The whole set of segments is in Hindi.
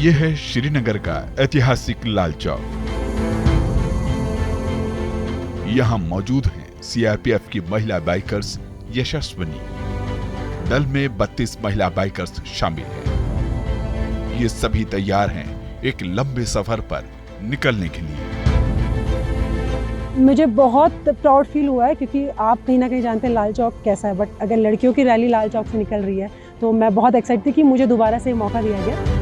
ये है श्रीनगर का ऐतिहासिक लाल चौक। यहाँ मौजूद हैं सीआरपीएफ की महिला बाइकर्स यशस्विनी। दल में 32 महिला बाइकर्स शामिल हैं। ये सभी तैयार हैं एक लंबे सफर पर निकलने के लिए। मुझे बहुत प्राउड फील हुआ है क्योंकि आप कहीं ना कहीं जानते हैं लाल चौक कैसा है, बट अगर लड़कियों की रैली लाल चौक से निकल रही है तो मैं बहुत एक्साइटेड थी कि मुझे दोबारा से मौका दिया गया।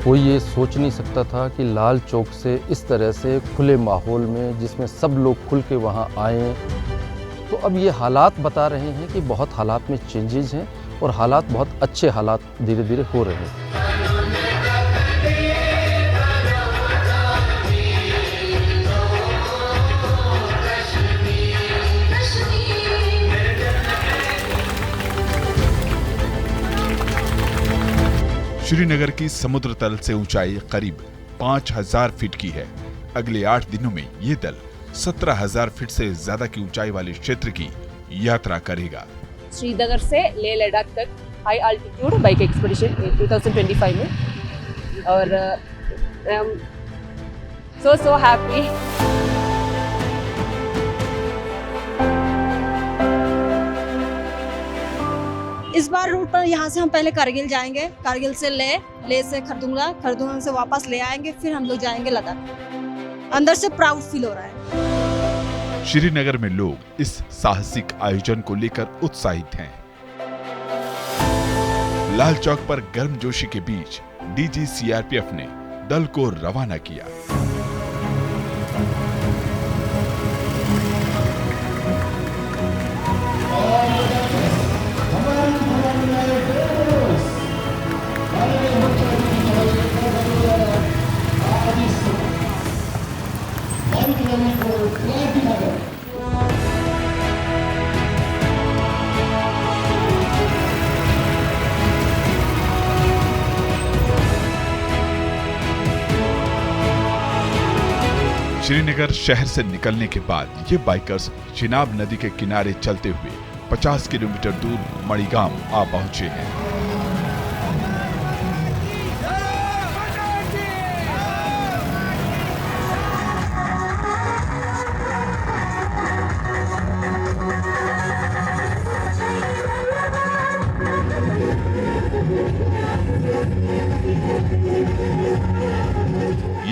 कोई ये सोच नहीं सकता था कि लाल चौक से इस तरह से खुले माहौल में, जिसमें सब लोग खुल के वहाँ आएँ, तो अब ये हालात बता रहे हैं कि बहुत हालात में चेंजेस हैं और हालात बहुत अच्छे हालात धीरे धीरे हो रहे हैं। श्रीनगर की समुद्र तल से ऊंचाई करीब 5000 फीट की है। अगले 8 दिनों में ये दल 17,000 फीट से ज्यादा की ऊंचाई वाले क्षेत्र की यात्रा करेगा। श्रीनगर से लेह लद्दाख तक हाई अल्टीट्यूड बाइक एक्सपीडिशन 2025 में, और सो हैप्पी। इस बार रूट पर यहाँ से हम पहले कारगिल जाएंगे, कारगिल से लेह से खरदुंगा, खरदुंगा से वापस ले आएंगे, फिर हम लोग जाएंगे लद्दाख। अंदर से प्राउड फील हो रहा है। श्रीनगर में लोग इस साहसिक आयोजन को लेकर उत्साहित हैं। लाल चौक पर गर्मजोशी के बीच डीजी सीआरपीएफ ने दल को रवाना किया। श्रीनगर शहर से निकलने के बाद ये बाइकर्स चिनाब नदी के किनारे चलते हुए 50 किलोमीटर दूर मणिगाम आ पहुंचे हैं।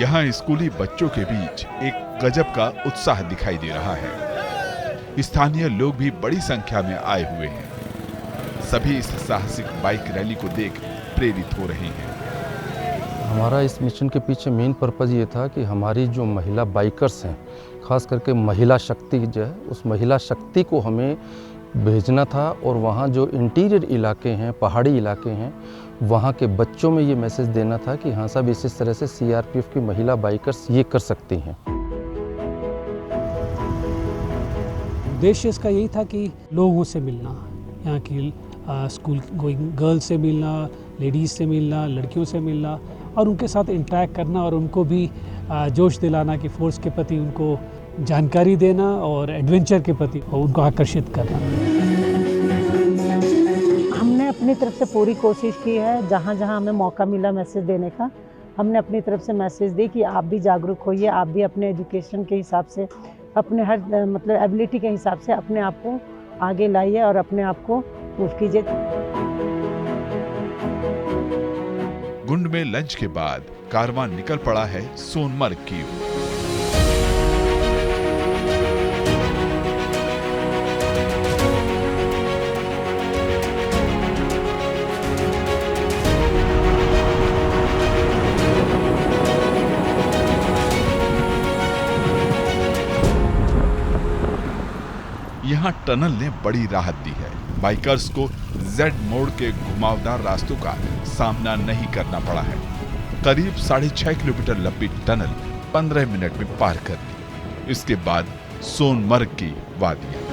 यहाँ स्कूली बच्चों के बीच एक गजब का उत्साह दिखाई दे रहा है। स्थानीय लोग भी बड़ी संख्या में आए हुए हैं। सभी इस साहसिक बाइक रैली को देख प्रेरित हो रहे हैं। हमारा इस मिशन के पीछे मेन पर्पज़ ये था कि हमारी जो महिला बाइकर्स हैं, खास करके महिला शक्ति जो है, उस महिला शक्ति को हमें भेजना था और वहाँ जो इंटीरियर इलाके हैं, पहाड़ी इलाके हैं, वहाँ के बच्चों में ये मैसेज देना था कि हाँ साहब, इस तरह से सीआरपीएफ की महिला बाइकर्स ये कर सकती हैं। उद्देश्य इसका यही था कि लोगों से मिलना, यहाँ की स्कूल गोइंग गर्ल्स से मिलना, लेडीज़ से मिलना, लड़कियों से मिलना और उनके साथ इंटरेक्ट करना और उनको भी जोश दिलाना कि फोर्स के प्रति उनको जानकारी देना और एडवेंचर के प्रति उनको आकर्षित करना। हमने अपनी तरफ से पूरी कोशिश की है, जहाँ जहाँ हमें मौका मिला मैसेज देने का, हमने अपनी तरफ से मैसेज दी कि आप भी जागरूक होइए, आप भी अपने एजुकेशन के हिसाब से, अपने हर मतलब एबिलिटी के हिसाब से अपने आप को आगे लाइए और अपने आप को प्रूफ कीजिए। गुंड में लंच के बाद कारवां निकल पड़ा है सोनमर्ग की ओर। यहाँ टनल ने बड़ी राहत दी है। बाइकर्स को जेड मोड़ के घुमावदार रास्तों का सामना नहीं करना पड़ा है। करीब 6.5 किलोमीटर लंबी टनल 15 मिनट में पार कर ली। इसके बाद सोनमर्ग की वादियां।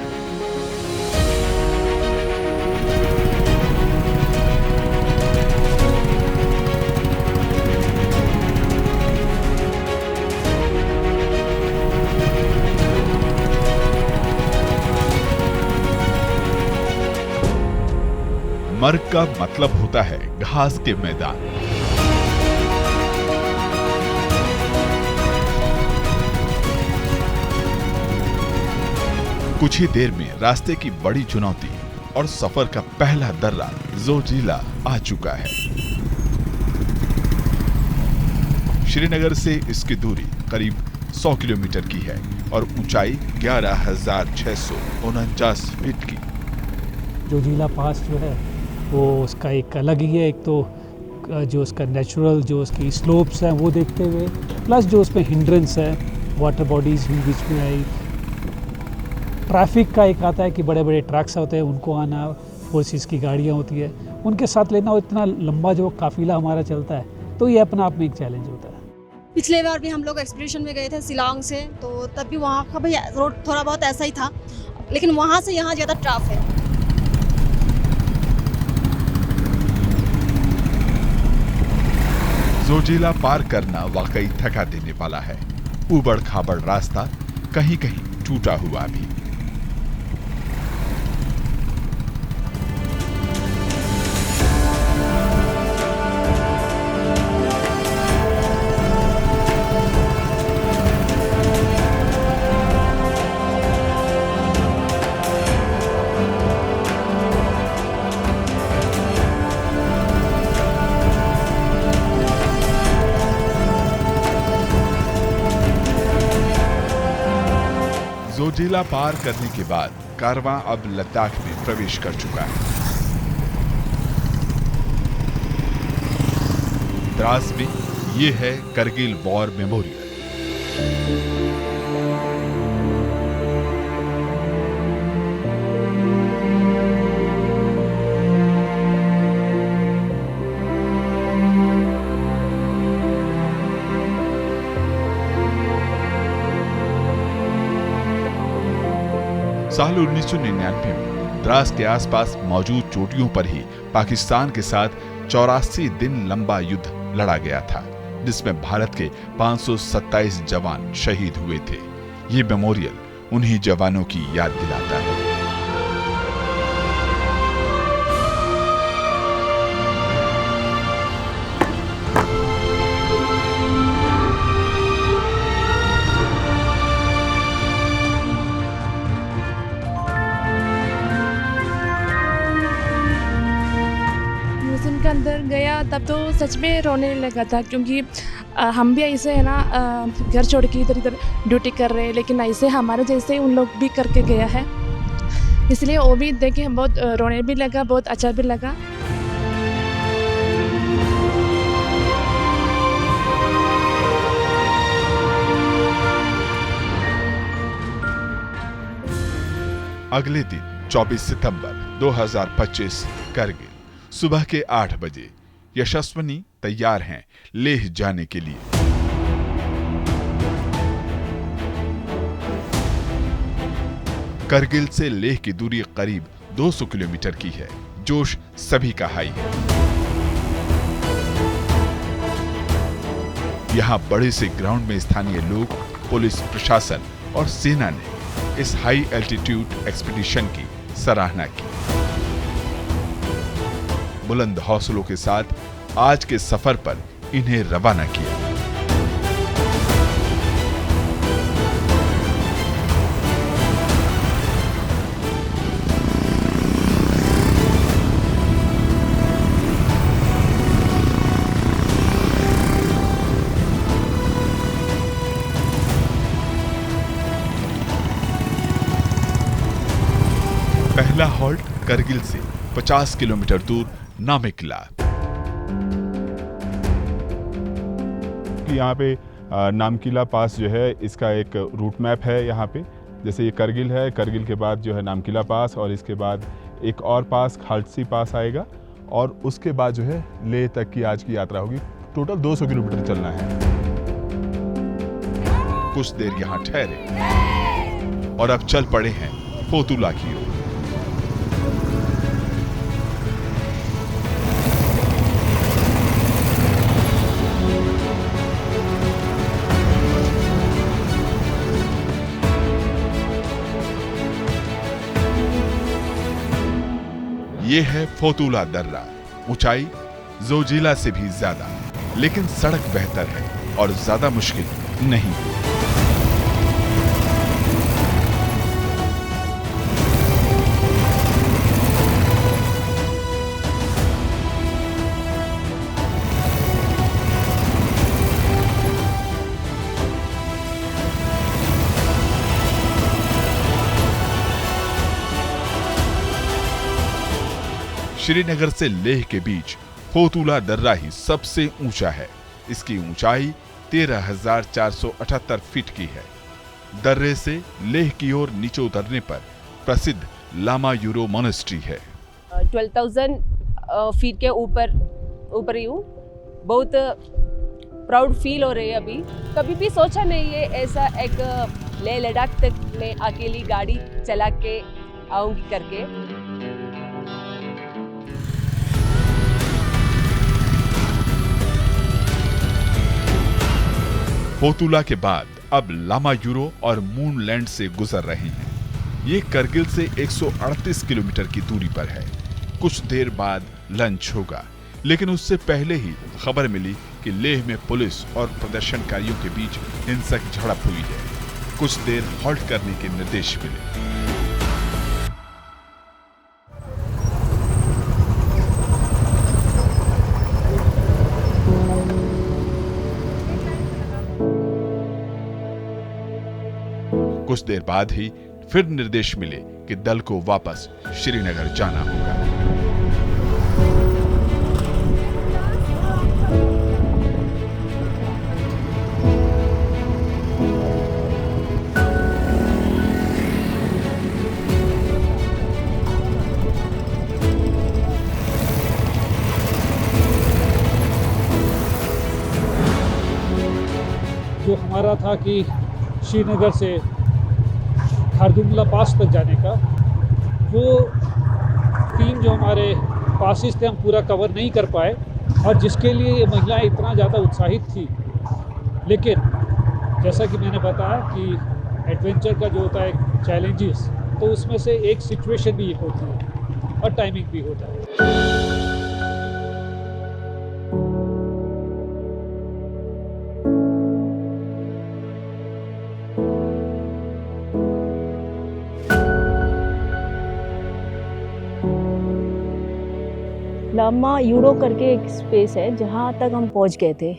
मर्ग का मतलब होता है घास के मैदान। कुछ ही देर में रास्ते की बड़ी चुनौती और सफर का पहला दर्रा जोजिला आ चुका है। श्रीनगर से इसकी दूरी करीब 100 किलोमीटर की है और ऊंचाई 11,649 फीट की। जोजिला पास जो है वो उसका एक अलग ही है। एक तो जो उसका नेचुरल जो उसकी स्लोप्स हैं वो देखते हुए, प्लस जो उसमें हिंड्रेंस है, वाटर बॉडीज भी बीच में आई, ट्रैफिक का एक आता है कि बड़े बड़े ट्रक्स होते हैं, उनको आना, फोर्सेस की गाड़ियाँ होती है, उनके साथ लेना, और इतना लंबा जो काफिला हमारा चलता है, तो ये अपना आप में एक चैलेंज होता है। पिछले बार भी हम लोग एक्सपीडिशन में गए थे शिलांग से, तो तब भी वहाँ का भी रोड थोड़ा बहुत ऐसा ही था, लेकिन वहाँ से यहाँ ज़्यादा टफ है। जोजिला पार करना वाकई थका देने वाला है। उबड़ खाबड़ रास्ता, कहीं कहीं टूटा हुआ भी। जोजिला पार करने के बाद कारवां अब लद्दाख में प्रवेश कर चुका है। द्रास में ये है करगिल वॉर मेमोरियल। साल 1999 में द्रास के आसपास मौजूद चोटियों पर ही पाकिस्तान के साथ 84 दिन लंबा युद्ध लड़ा गया था, जिसमें भारत के 527 जवान शहीद हुए थे। ये मेमोरियल उन्हीं जवानों की याद दिलाता है। म्यूजियम के अंदर गया तब तो सच में रोने लगा था, क्योंकि हम भी ऐसे है ना घर छोड़ के इधर इधर ड्यूटी कर रहे हैं, लेकिन ऐसे हमारे जैसे उन लोग भी करके गया है, इसलिए वो भी देखे बहुत रोने भी लगा, बहुत अच्छा भी लगा। अगले दिन 24 सितंबर 2025 करगिल सुबह के 8 बजे यशस्विनी तैयार हैं लेह जाने के लिए। करगिल से लेह की दूरी करीब 200 किलोमीटर की है। जोश सभी का हाई है। यहां बड़े से ग्राउंड में स्थानीय लोग, पुलिस प्रशासन और सेना ने इस हाई एल्टीट्यूड एक्सपीडिशन की सराहना की। बुलंद हौसलों के साथ आज के सफर पर इन्हें रवाना किया। पहला हॉल्ट करगिल से 50 किलोमीटर दूर नामेकिला। यहाँ पे नामकिला पास जो है इसका एक रूट मैप है। यहाँ पे जैसे ये करगिल है, करगिल के बाद जो है नामकिला पास, और इसके बाद एक और पास खालसी पास आएगा, और उसके बाद जो है लेह तक की आज की यात्रा होगी। टोटल 200 किलोमीटर चलना है। कुछ देर यहाँ ठहरे और अब चल पड़े हैं पोतुला की ओर। ये है फोतुला दर्रा, ऊंचाई जोजिला से भी ज्यादा, लेकिन सड़क बेहतर है और ज्यादा मुश्किल नहीं। श्रीनगर से लेह के बीच फोतुला दर्रा ही सबसे ऊंचा है। इसकी ऊंचाई 13,478 फीट की है। दर्रे से लेह की ओर नीचे उतरने पर प्रसिद्ध लामा यूरो मोनेस्ट्री है। 12,000 फीट के ऊपर ही हूँ। बहुत प्राउड फील हो रही है अभी। कभी भी सोचा नहीं है ऐसा एक लेह लद्दाख तक मैं अकेली गाड़ी चला के आऊंगी करके। फोतुला के बाद अब लामा यूरो और मून लैंड से गुजर रहे हैं। ये करगिल से 138 किलोमीटर की दूरी पर है। कुछ देर बाद लंच होगा, लेकिन उससे पहले ही खबर मिली कि लेह में पुलिस और प्रदर्शनकारियों के बीच हिंसक झड़प हुई है। कुछ देर हॉल्ट करने के निर्देश मिले। कुछ देर बाद ही फिर निर्देश मिले कि दल को वापस श्रीनगर जाना होगा। जो हमारा था कि श्रीनगर से खारदुंगला पास तक जाने का, वो 3 जो हमारे पासिस थे हम पूरा कवर नहीं कर पाए, और जिसके लिए ये महिलाएं इतना ज़्यादा उत्साहित थी। लेकिन जैसा कि मैंने बताया कि एडवेंचर का जो होता है चैलेंजेस, तो उसमें से एक सिचुएशन भी एक होती है और टाइमिंग भी होता है। लामा यूरो करके एक स्पेस है जहाँ तक हम पहुँच गए थे।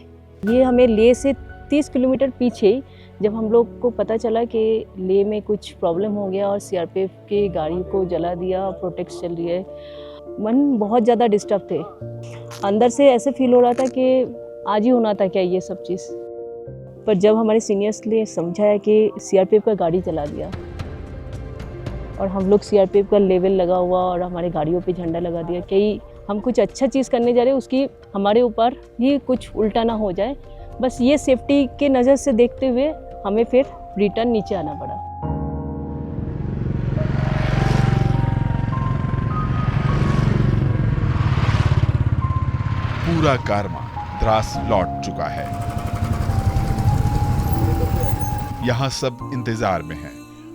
ये हमें लेह से 30 किलोमीटर पीछे, जब हम लोग को पता चला कि लेह में कुछ प्रॉब्लम हो गया और सीआरपीएफ की गाड़ी को जला दिया, प्रोटेक्ट चल रही है, मन बहुत ज़्यादा डिस्टर्ब थे। अंदर से ऐसे फील हो रहा था कि आज ही होना था क्या ये सब चीज़। पर जब हमारे सीनियर्स ने समझाया कि सीआरपीएफ का गाड़ी जला दिया और हम लोग सीआरपीएफ का लेवल लगा हुआ और हमारे गाड़ियों पे झंडा लगा दिया कि हम कुछ अच्छा चीज़ करने जा रहे हैं, उसकी हमारे ऊपर ही कुछ उल्टा ना हो जाए, बस ये सेफ्टी के नज़र से देखते हुए हमें फिर रिटर्न नीचे आना पड़ा। पूरा कारवां द्रास लौट चुका है। यहाँ सब इंतजार में हैं।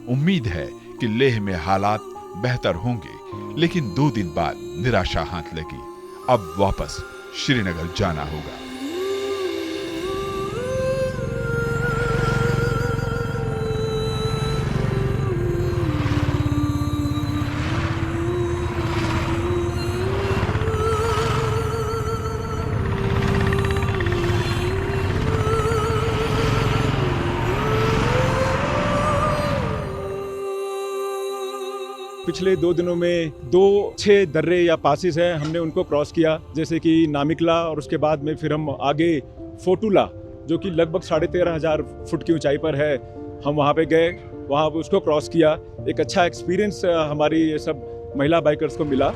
उम्मीद है कि लेह में हालात बेहतर होंगे, लेकिन 2 दिन बाद निराशा हाथ लगी। अब वापस श्रीनगर जाना होगा। पिछले 2 दिनों में 2-6 दर्रे या पासिस हैं, हमने उनको क्रॉस किया, जैसे कि नामिकला, और उसके बाद में फिर हम आगे फोटुला, जो कि लगभग 13,500 फुट की ऊंचाई पर है, हम वहाँ पे गए, वहाँ पे उसको क्रॉस किया। एक अच्छा एक्सपीरियंस हमारी ये सब महिला बाइकर्स को मिला।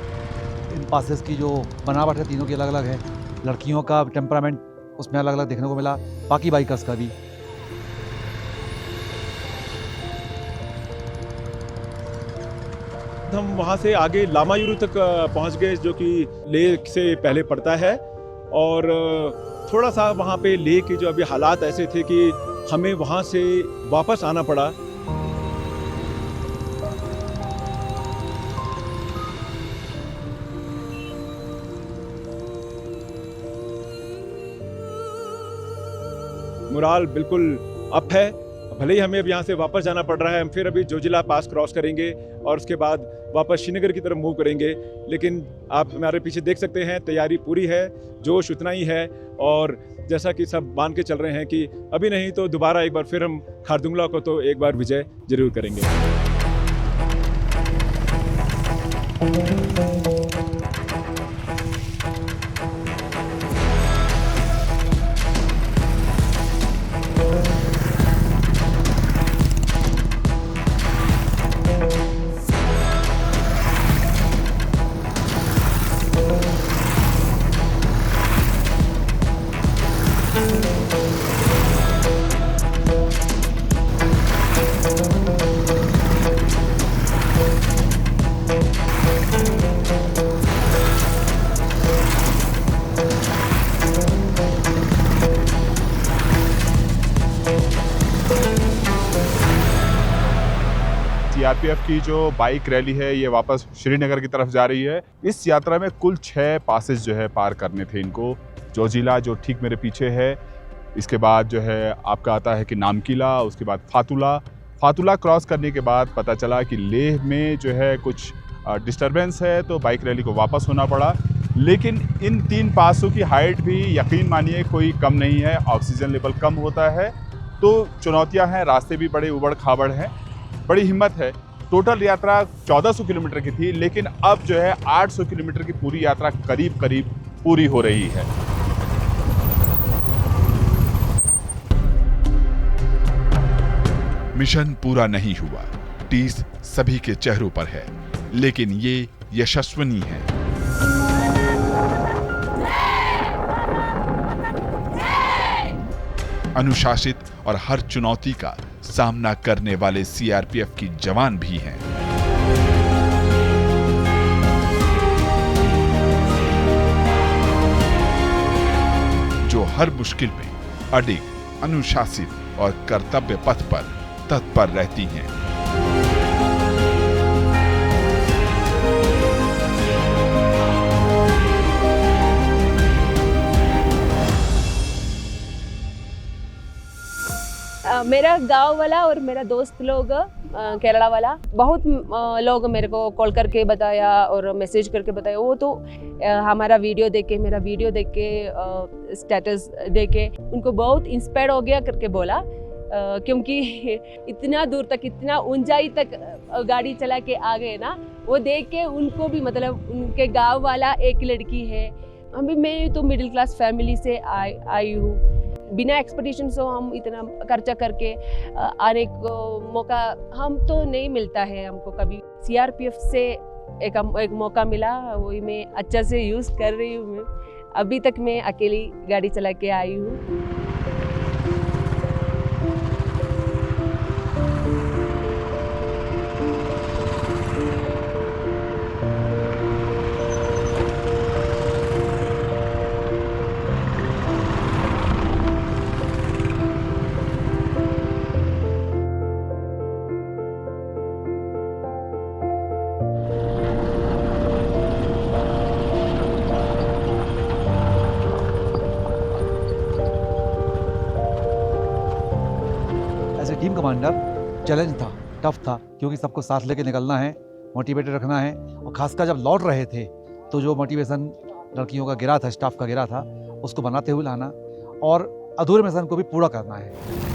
इन पासेस की जो बनावट है तीनों की अलग अलग है। लड़कियों का टेम्परामेंट उसमें अलग अलग देखने को मिला, बाकी बाइकर्स का भी। हम वहाँ से आगे लामा यूरो तक पहुँच गए, जो कि लेह से पहले पड़ता है, और थोड़ा सा वहाँ पे लेह के जो अभी हालात ऐसे थे कि हमें वहाँ से वापस आना पड़ा। मोराल बिल्कुल अप है। भले ही हमें अब यहाँ से वापस जाना पड़ रहा है, हम फिर अभी जोजिला पास क्रॉस करेंगे और उसके बाद वापस श्रीनगर की तरफ मूव करेंगे, लेकिन आप हमारे पीछे देख सकते हैं तैयारी पूरी है, जोश उतना ही है और जैसा कि सब मान के चल रहे हैं कि अभी नहीं तो दोबारा एक बार फिर हम खारदुंगला को तो एक बार विजय जरूर करेंगे। सीआरपीएफ की जो बाइक रैली है ये वापस श्रीनगर की तरफ जा रही है। इस यात्रा में कुल 6 पासेस जो है पार करने थे इनको। जोजिला जो ठीक मेरे पीछे है, इसके बाद जो है आपका आता है कि नामकीला, उसके बाद फातुला क्रॉस करने के बाद पता चला कि लेह में जो है कुछ डिस्टरबेंस है तो बाइक रैली को वापस होना पड़ा। लेकिन इन 3 पासों की हाइट भी यकीन मानिए कोई कम नहीं है, ऑक्सीजन लेवल कम होता है तो चुनौतियां हैं, रास्ते भी बड़े उबड़ खाबड़ हैं, बड़ी हिम्मत है। टोटल यात्रा 1400 किलोमीटर की थी, लेकिन अब जो है 800 किलोमीटर की पूरी यात्रा करीब करीब पूरी हो रही है। मिशन पूरा नहीं हुआ, टीस सभी के चेहरों पर है, लेकिन ये यशस्विनी है। अनुशासित और हर चुनौती का सामना करने वाले सीआरपीएफ की जवान भी हैं। जो हर मुश्किल में अडिग, अनुशासित और कर्तव्य पथ पर तत्पर रहती हैं। मेरा गांव वाला और मेरा दोस्त लोग केरला वाला बहुत लोग मेरे को कॉल करके बताया और मैसेज करके बताया, वो तो हमारा वीडियो देख के, मेरा वीडियो देख के, स्टेटस देख के उनको बहुत इंस्पायर हो गया करके बोला, क्योंकि इतना दूर तक, इतना ऊंचाई तक गाड़ी चला के आ गए ना, वो देख के उनको भी, मतलब उनके गाँव वाला एक लड़की है, अभी मैं तो मिडिल क्लास फैमिली से आई हूँ, बिना एक्सपेक्टेशन से हम इतना खर्चा करके आने को मौका हम तो नहीं मिलता है हमको कभी। सीआरपीएफ से एक मौका मिला, वही मैं अच्छा से यूज़ कर रही हूँ। मैं अभी तक मैं अकेली गाड़ी चला के आई हूँ। टीम कमांडर चैलेंज था, टफ था, क्योंकि सबको साथ लेके निकलना है, मोटिवेटेड रखना है, और खासकर जब लौट रहे थे तो जो मोटिवेशन लड़कियों का गिरा था, स्टाफ का गिरा था, उसको बनाते हुए लाना और अधूरे मिशन को भी पूरा करना है।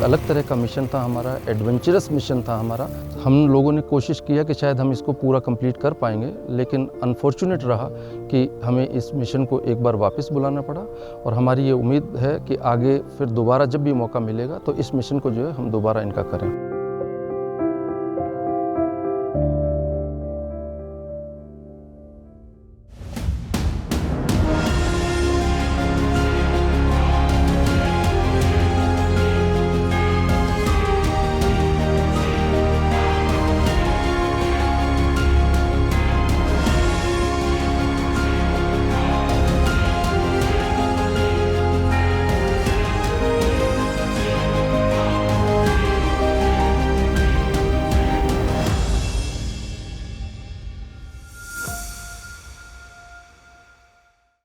अलग तरह का मिशन था हमारा, एडवेंचरस मिशन था हमारा। हम लोगों ने कोशिश किया कि शायद हम इसको पूरा कंप्लीट कर पाएंगे, लेकिन अनफॉर्चुनेट रहा कि हमें इस मिशन को एक बार वापस बुलाना पड़ा। और हमारी ये उम्मीद है कि आगे फिर दोबारा जब भी मौका मिलेगा तो इस मिशन को जो है हम दोबारा इनका करें।